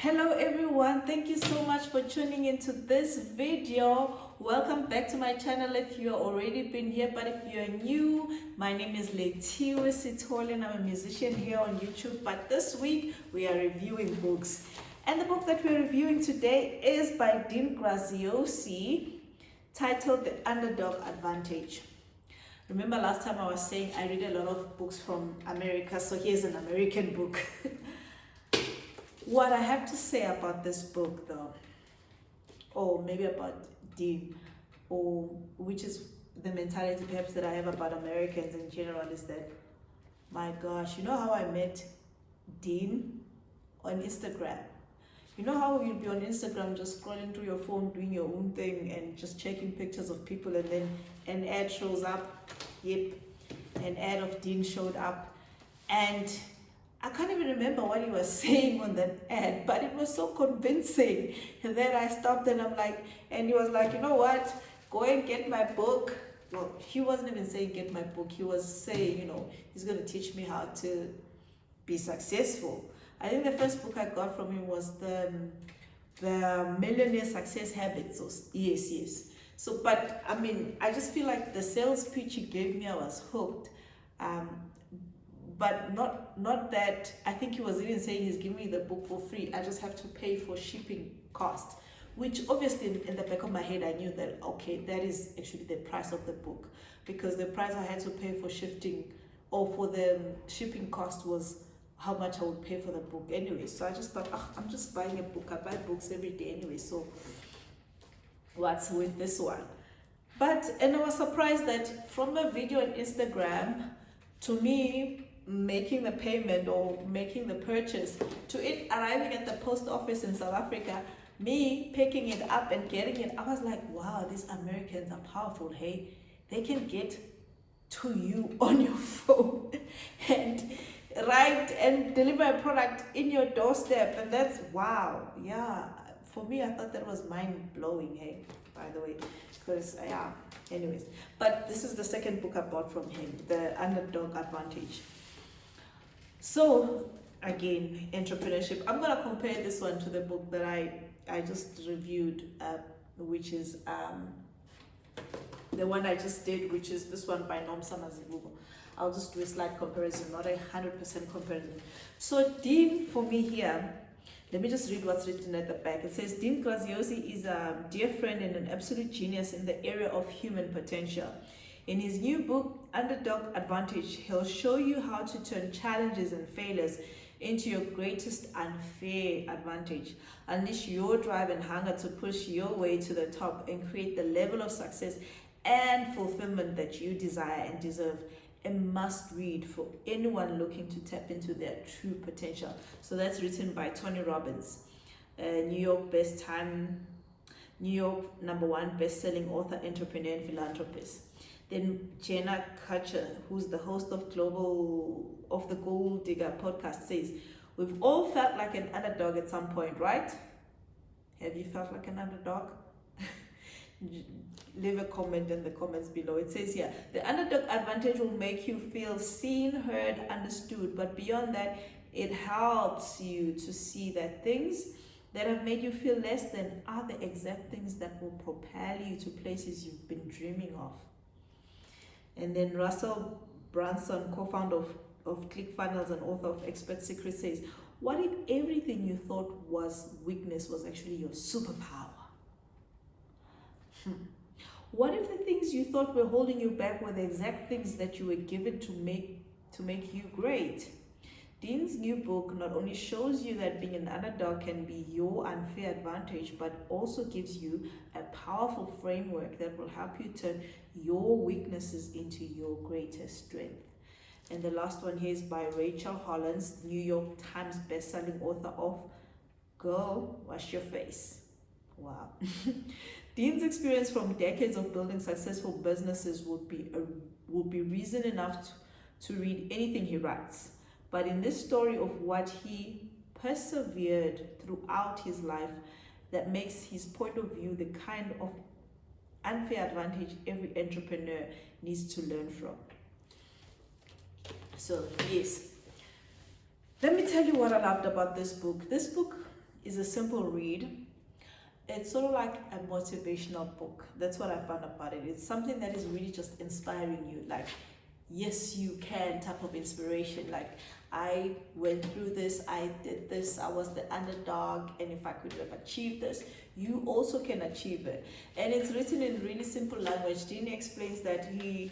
Hello everyone, thank you so much for tuning into this video. Welcome back to my channel if you have already been here, but if you're new, my name is Letiwe Sitole and I'm a musician here on YouTube. But this week we are reviewing books, and the book that we're reviewing today is by Dean Graziosi, titled The Underdog Advantage. Remember last time I was saying I read a lot of books from America, so here's an American book. What I have to say about this book, though, or maybe about Dean, or which is the mentality perhaps that I have about Americans in general, is that, my gosh, you know how I met Dean? On Instagram. You know how you'll be on Instagram just scrolling through your phone, doing your own thing and just checking pictures of people, and then an ad shows up. Yep, an ad of Dean showed up, and I can't even remember what he was saying on that ad, but it was so convincing. And then I stopped and I'm like, and he was like, you know what? Go and get my book. Well, he wasn't even saying get my book. He was saying, you know, he's going to teach me how to be successful. I think the first book I got from him was the Millionaire Success Habits. So, yes. So, but I mean, I just feel like the sales pitch he gave me, I was hooked. But not that, I think he was even saying he's giving me the book for free. I just have to pay for shipping cost, which obviously in the back of my head, I knew that, okay, that is actually the price of the book, because the price I had to pay for shifting or for the shipping cost was how much I would pay for the book anyway. So I just thought, I'm just buying a book. I buy books every day anyway, so what's with this one? And I was surprised that from a video on Instagram to me making the payment or making the purchase, to it arriving at the post office in South Africa, me picking it up and getting it, I was like, wow, these Americans are powerful. Hey, they can get to you on your phone and write and deliver a product in your doorstep. And that's wow. Yeah, for me, I thought that was mind-blowing, hey, by the way, because yeah, anyways. But this is the second book I bought from him, The Underdog Advantage. So again, entrepreneurship. I'm gonna compare this one to the book that I just reviewed, which is the one I just did, which is this one by Nomsa Mazibuko. I'll just do a slight comparison, not 100% comparison. So Dean, for me here, let me just read what's written at the back. It says, Dean Graziosi is a dear friend and an absolute genius in the area of human potential. In his new book, Underdog Advantage, he'll show you how to turn challenges and failures into your greatest unfair advantage. Unleash your drive and hunger to push your way to the top and create the level of success and fulfillment that you desire and deserve. A must read for anyone looking to tap into their true potential. So that's written by Tony Robbins, New York #1 best-selling author, entrepreneur, and philanthropist. Then Jenna Kutcher, who's the host of the Gold Digger podcast, says, we've all felt like an underdog at some point, right? Have you felt like an underdog? Leave a comment in the comments below. It says here, the underdog advantage will make you feel seen, heard, understood, but beyond that, it helps you to see that things that have made you feel less than are the exact things that will propel you to places you've been dreaming of. And then Russell Brunson, co-founder of ClickFunnels and author of Expert Secrets, says, what if everything you thought was weakness was actually your superpower? What if the things you thought were holding you back were the exact things that you were given to make you great? Dean's new book not only shows you that being an underdog can be your unfair advantage, but also gives you a powerful framework that will help you turn your weaknesses into your greatest strength. And the last one here is by Rachel Hollins, New York Times bestselling author of Girl, Wash Your Face. Wow. Dean's experience from decades of building successful businesses would be reason enough to read anything he writes. But in this story of what he persevered throughout his life, that makes his point of view the kind of unfair advantage every entrepreneur needs to learn from. So yes, let me tell you what I loved about this book. This book is a simple read. It's sort of like a motivational book. That's what I found about it. It's something that is really just inspiring you, like, yes, you can type of inspiration. Like, I went through this, I did this, I was the underdog, and if I could have achieved this, you also can achieve it. And it's written in really simple language. Dean explains that he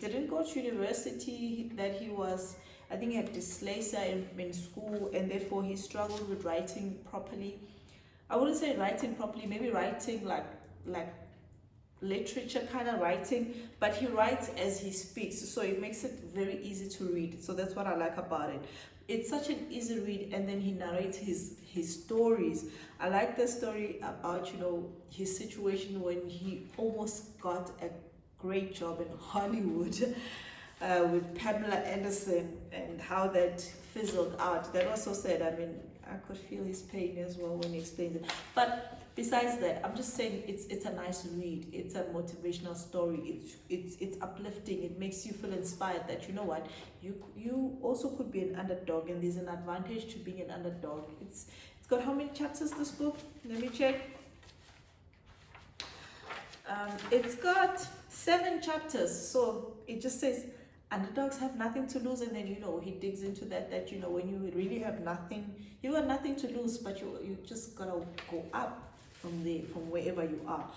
didn't go to university, that he was, I think he had dyslexia in school, and therefore he struggled with writing properly. I wouldn't say writing properly, maybe writing like literature kind of writing, but he writes as he speaks, so it makes it very easy to read. So that's what I like about it. It's such an easy read, and then he narrates his stories. I like the story about, you know, his situation when he almost got a great job in Hollywood with Pamela Anderson, and how that fizzled out. That was so sad. I mean, I could feel his pain as well when he explains it. But besides that, I'm just saying it's a nice read. It's a motivational story. It's uplifting. It makes you feel inspired that, you know what, you also could be an underdog, and there's an advantage to being an underdog. It's got how many chapters, this book? Let me check. It's got 7 chapters. So it just says underdogs have nothing to lose, and then, you know, he digs into that you know, when you really have nothing, you got nothing to lose, but you just gotta go up from there, from wherever you are.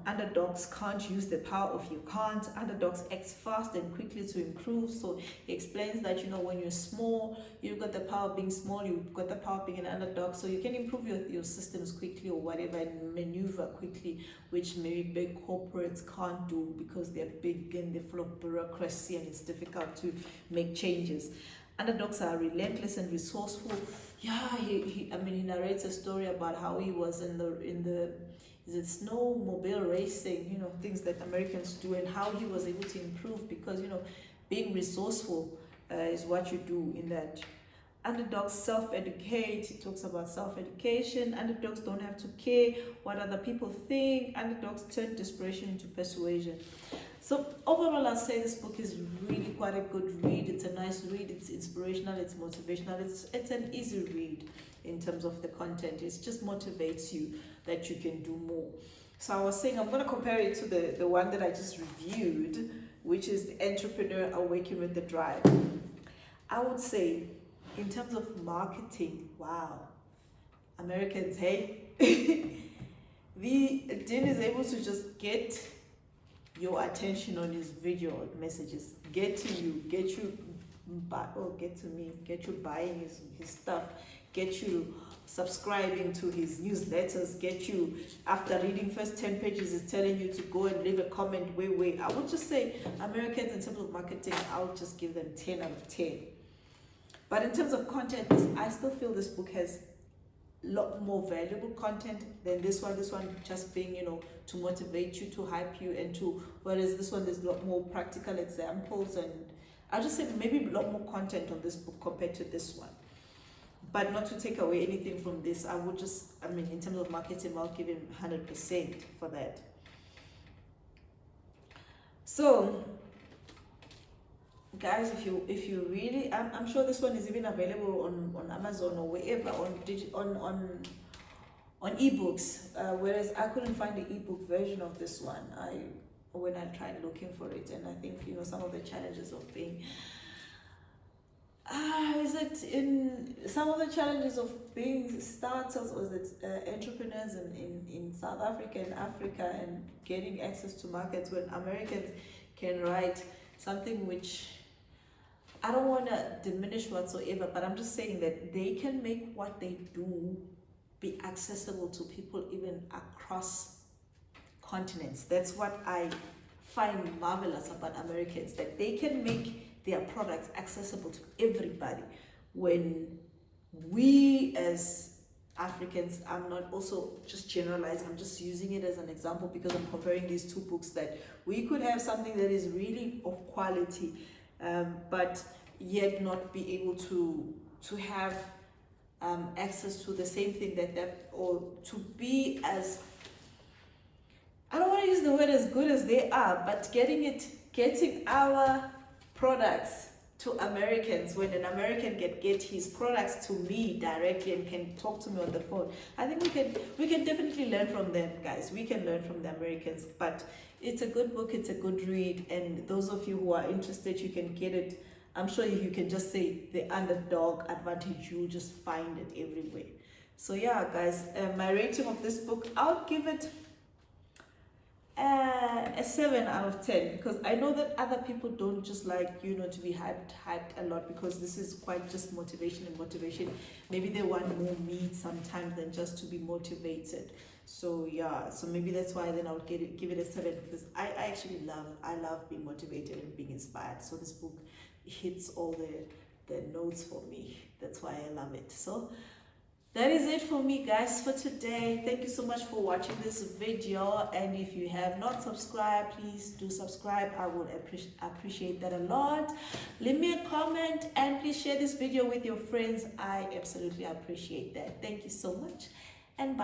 Underdogs can't use the power of you can't. Underdogs act fast and quickly to improve. So he explains that, you know, when you're small, you've got the power of being small, you've got the power of being an underdog, so you can improve your systems quickly or whatever, and maneuver quickly, which maybe big corporates can't do because they're big and they're full of bureaucracy, and it's difficult to make changes. Underdogs are relentless and resourceful. Yeah, he narrates a story about how he was in the is it snowmobile racing, you know, things that Americans do, and how he was able to improve because, you know, being resourceful is what you do in that. Underdogs self-educate. He talks about self-education. Underdogs don't have to care what other people think. Underdogs turn desperation into persuasion. So overall, I'll say this book is really quite a good read. It's a nice read. It's inspirational. It's motivational. It's an easy read in terms of the content. It just motivates you that you can do more. So I was saying I'm going to compare it to the one that I just reviewed, which is The Entrepreneur Awaken with the Drive. I would say, in terms of marketing, wow, Americans, hey, Dean is able to just get your attention on his video messages, get you buying his stuff, get you subscribing to his newsletters, get you, after reading first 10 pages, is telling you to go and leave a comment. Wait. I would just say Americans, in terms of marketing, I would just give them 10 out of 10. But in terms of content, I still feel this book has a lot more valuable content than this one. This one just being, you know, to motivate you, to hype you, and to, whereas this one, there's a lot more practical examples, and I'll just say maybe a lot more content on this book compared to this one. But not to take away anything from this, I would just, in terms of marketing, I'll give him 100% for that. So, guys, if you really, I'm sure this one is even available on Amazon or wherever, on ebooks, whereas I couldn't find the ebook version of this one when I tried looking for it. And I think, you know, some of the challenges of being startups, or is it entrepreneurs in South Africa and Africa, and getting access to markets when Americans can write something which, I don't want to diminish whatsoever, but I'm just saying that they can make what they do be accessible to people even across continents. That's what I find marvelous about Americans, that they can make their products accessible to everybody, when we as Africans, I'm not also just generalizing, I'm just using it as an example because I'm comparing these two books, that we could have something that is really of quality, but yet not be able to have access to the same thing or to be as, I don't want to use the word as good as they are, but getting our products to Americans, when an American get his products to me directly and can talk to me on the phone, I think we can definitely learn from them, guys. We can learn from the Americans. But it's a good book, it's a good read, and those of you who are interested, you can get it. I'm sure if you can just say the Underdog Advantage, you'll just find it everywhere. So yeah, guys, my rating of this book, I'll give it a 7 out of 10, because I know that other people don't just like, you know, to be hyped a lot, because this is quite just motivation and motivation. Maybe they want more meat sometimes than just to be motivated. So yeah, so maybe that's why then I would give it a 7, because I actually love being motivated and being inspired. So this book hits all the notes for me. That's why I love it. So that is it for me, guys, for today. Thank you so much for watching this video, and if you have not subscribed, please do subscribe. I would appreciate that a lot. Leave me a comment and please share this video with your friends. I absolutely appreciate that. Thank you so much, and bye.